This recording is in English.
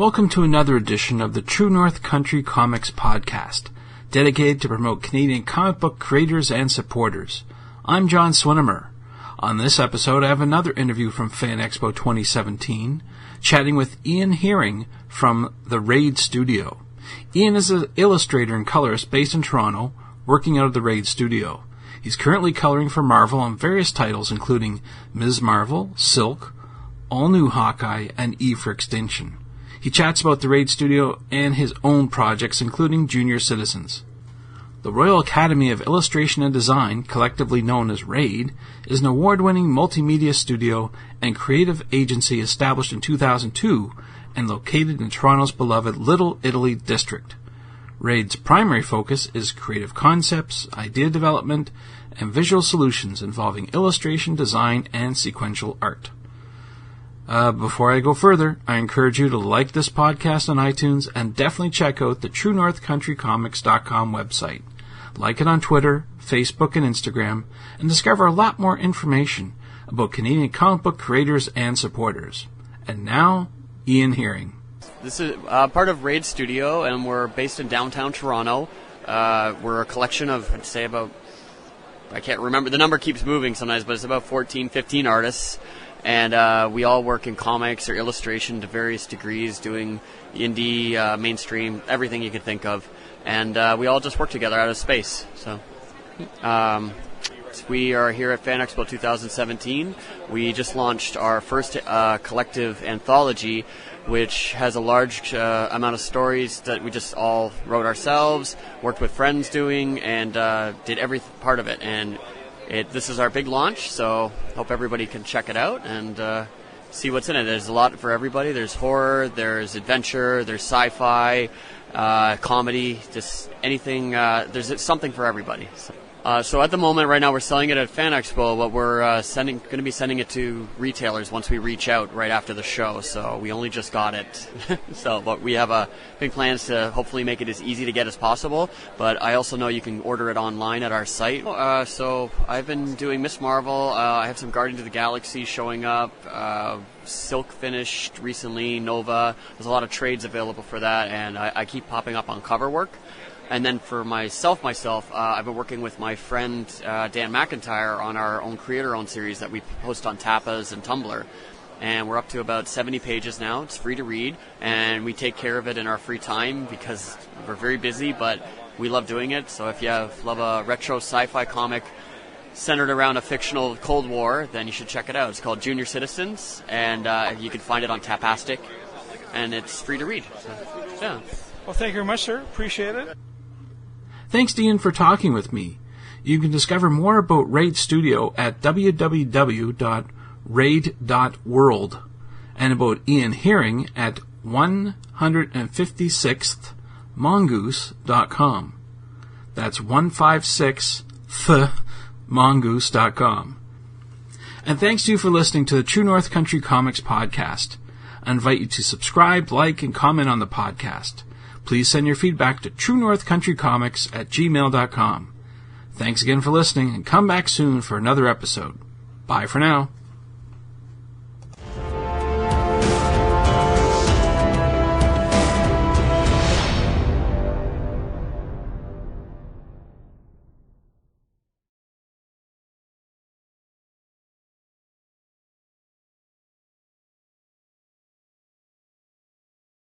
Welcome to another edition of the True North Country Comics podcast, dedicated to promote Canadian comic book creators and supporters. I'm John Swinimer. On this episode, I have another interview from Fan Expo 2017, chatting with Ian Hearing from the Raid Studio. Ian is an illustrator and colorist based in Toronto, working out of the Raid Studio. He's currently coloring for Marvel on various titles, including Ms. Marvel, Silk, All New Hawkeye, and E for Extinction. He chats about the Raid Studio and his own projects, including Junior Citizens. The Royal Academy of Illustration and Design, collectively known as RAID, is an award-winning multimedia studio and creative agency established in 2002 and located in Toronto's beloved Little Italy district. RAID's primary focus is creative concepts, idea development, and visual solutions involving illustration, design, and sequential art. Before I go further, I encourage you to like this podcast on iTunes and definitely check out the TrueNorthCountryComics.com website. Like it on Twitter, Facebook, and Instagram, and discover a lot more information about Canadian comic book creators and supporters. And now, Ian Hearing. This is part of Raid Studio, and we're based in downtown Toronto. We're a collection of, I'd say about, I can't remember, the number keeps moving sometimes, but it's about 14, 15 artists. And we all work in comics or illustration to various degrees, doing indie, mainstream, everything you could think of. And we all just work together out of space. So we are here at Fan Expo 2017. We just launched our first collective anthology, which has a large amount of stories that we just all wrote ourselves, worked with friends doing, and did every part of it. And this is our big launch, so hope everybody can check it out and see what's in it. There's a lot for everybody. There's horror, there's adventure, there's sci-fi, comedy, just anything. There's something for everybody. So at the moment, right now, we're selling it at Fan Expo, but we're going to be sending it to retailers once we reach out right after the show. So we only just got it. But we have big plans to hopefully make it as easy to get as possible. But I also know you can order it online at our site. So I've been doing Ms. Marvel. I have some Guardians of the Galaxy showing up. Silk finished recently. Nova. There's a lot of trades available for that, and I keep popping up on cover work. And then for myself, I've been working with my friend Dan McIntyre on our own creator-owned series that we post on Tapas and Tumblr. And we're up to about 70 pages now. It's free to read, and we take care of it in our free time because we're very busy, but we love doing it. So if you love a retro sci-fi comic centered around a fictional Cold War, then you should check it out. It's called Junior Citizens, and you can find it on Tapastic, and it's free to read. So, yeah. Well, thank you very much, sir. Appreciate it. Thanks, Ian, for talking with me. You can discover more about Raid Studio at www.raid.world and about Ian Hearing at 156thmongoose.com. That's 156thmongoose.com. And thanks to you for listening to the True North Country Comics podcast. I invite you to subscribe, like, and comment on the podcast. Please send your feedback to truenorthcountrycomics@gmail.com. Thanks again for listening, and come back soon for another episode. Bye for now.